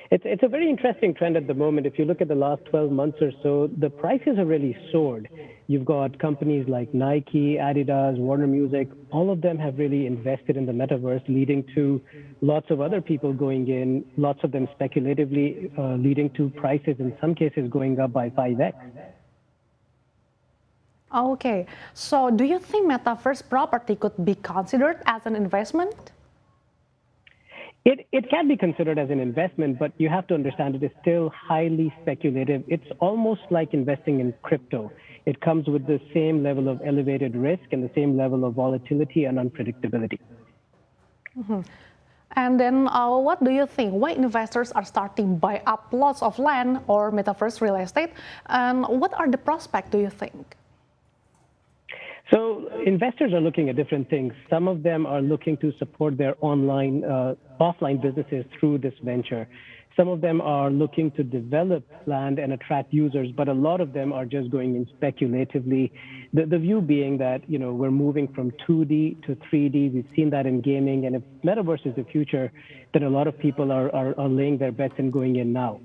It's a very interesting trend at the moment. If you look at the last 12 months or so, the prices have really soared. You've got companies like Nike, Adidas, Warner Music, all of them have really invested in the metaverse, leading to lots of other people going in, lots of them speculatively, leading to prices in some cases going up by 5x. Okay, so do you think metaverse property could be considered as an investment? It can be considered as an investment, but you have to understand it is still highly speculative. It's almost like investing in crypto. It comes with the same level of elevated risk and the same level of volatility and unpredictability. Mm-hmm. And then what do you think? Why investors are starting buy up lots of land or metaverse real estate? And what are the prospects, do you think? So investors are looking at different things. Some of them are looking to support their offline businesses through this venture. Some of them are looking to develop land and attract users, but a lot of them are just going in speculatively. The view being that, we're moving from 2D to 3D. We've seen that in gaming, and if metaverse is the future, then a lot of people are laying their bets and going in now.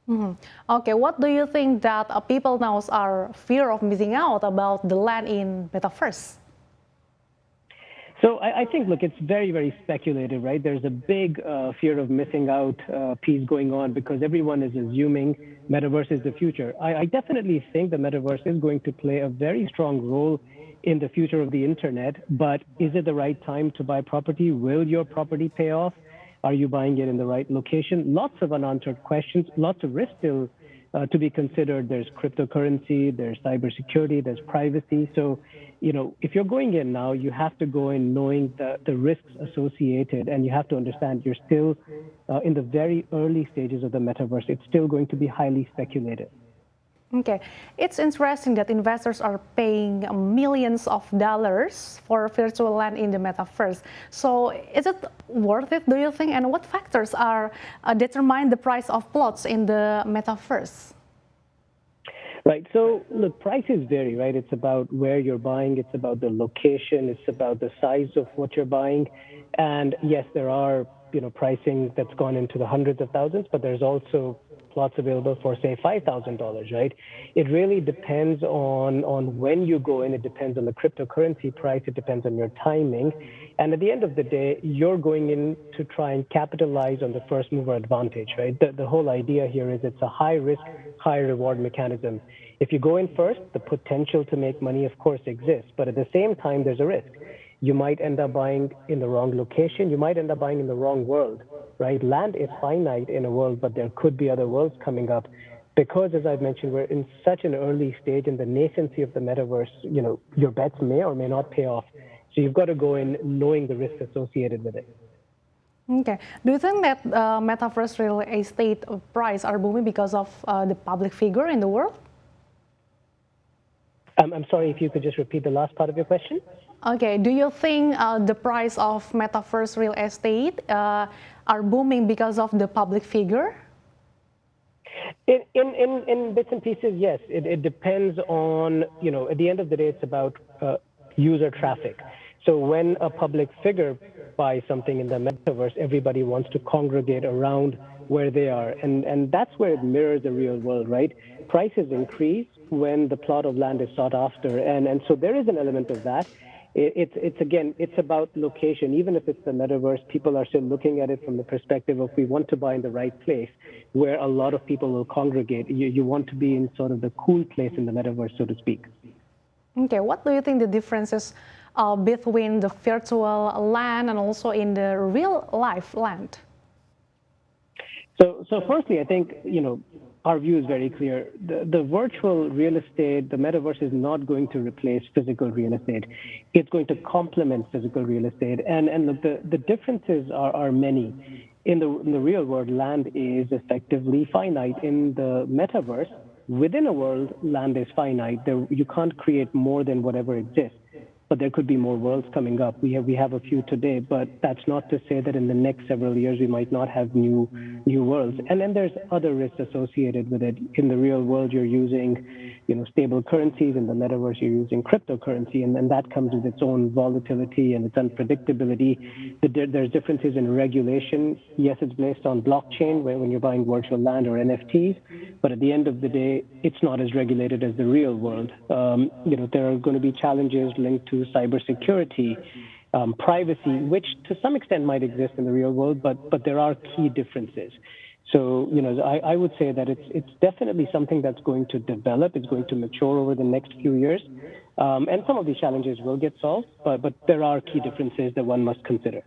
Mm-hmm. Okay, what do you think that people now are fear of missing out about the land in metaverse? So I think, look, it's very, very speculative, right? There's a big fear of missing out piece going on because everyone is assuming metaverse is the future. I definitely think the metaverse is going to play a very strong role in the future of the internet, but is it the right time to buy property? Will your property pay off? Are you buying it in the right location? Lots of unanswered questions, lots of risks still to be considered. There's cryptocurrency, there's cybersecurity, there's privacy. So, if you're going in now, you have to go in knowing the risks associated, and you have to understand you're still in the very early stages of the metaverse. It's still going to be highly speculative. Okay, it's interesting that investors are paying millions of dollars for virtual land in the metaverse. So is it worth it, do you think? And what factors are determine the price of plots in the metaverse? Right. So look, prices vary, right? It's about where you're buying. It's about the location. It's about the size of what you're buying. And yes, there are, pricing that's gone into the hundreds of thousands, but there's also plots available for, say, $5,000, right? It really depends on when you go in. It depends on the cryptocurrency price. It depends on your timing. And at the end of the day, you're going in to try and capitalize on the first mover advantage, right? The whole idea here is it's a high risk, high reward mechanism. If you go in first, the potential to make money, of course, exists. But at the same time, there's a risk. You might end up buying in the wrong location. You might end up buying in the wrong world, right? Land is finite in a world, but there could be other worlds coming up. Because, as I've mentioned, we're in such an early stage in the nascency of the metaverse, your bets may or may not pay off. So you've got to go in knowing the risks associated with it. Okay. Do you think that metaverse real estate price are booming because of the public figure in the world? I'm sorry, if you could just repeat the last part of your question. Okay. Do you think the price of metaverse real estate are booming because of the public figure? In bits and pieces, yes. It depends on, at the end of the day, it's about user traffic. So when a public figure buys something in the metaverse, everybody wants to congregate around where they are. And that's where it mirrors the real world, right? Prices increase when the plot of land is sought after. And so there is an element of that. It's about location. Even if it's the metaverse, people are still looking at it from the perspective of we want to buy in the right place where a lot of people will congregate. You want to be in sort of the cool place in the metaverse, so to speak. Okay, what do you think the differences between the virtual land and also in the real life land? So firstly, I think, our view is very clear. The virtual real estate, the metaverse is not going to replace physical real estate. It's going to complement physical real estate. And look, the differences are many. In the real world, land is effectively finite. In the metaverse, within a world, land is finite. You can't create more than whatever exists. But there could be more worlds coming up. We have a few today, but that's not to say that in the next several years we might not have new new worlds. And then there's other risks associated with it. In the real world, you're using, stable currencies. In the metaverse, you're using cryptocurrency, and then that comes with its own volatility and its unpredictability. There's differences in regulation. Yes, it's based on blockchain when you're buying virtual land or NFTs, but at the end of the day, it's not as regulated as the real world. There are going to be challenges linked to cybersecurity, privacy, which to some extent might exist in the real world, but there are key differences. So, I would say that it's definitely something that's going to develop. It's going to mature over the next few years, and some of these challenges will get solved, but there are key differences that one must consider.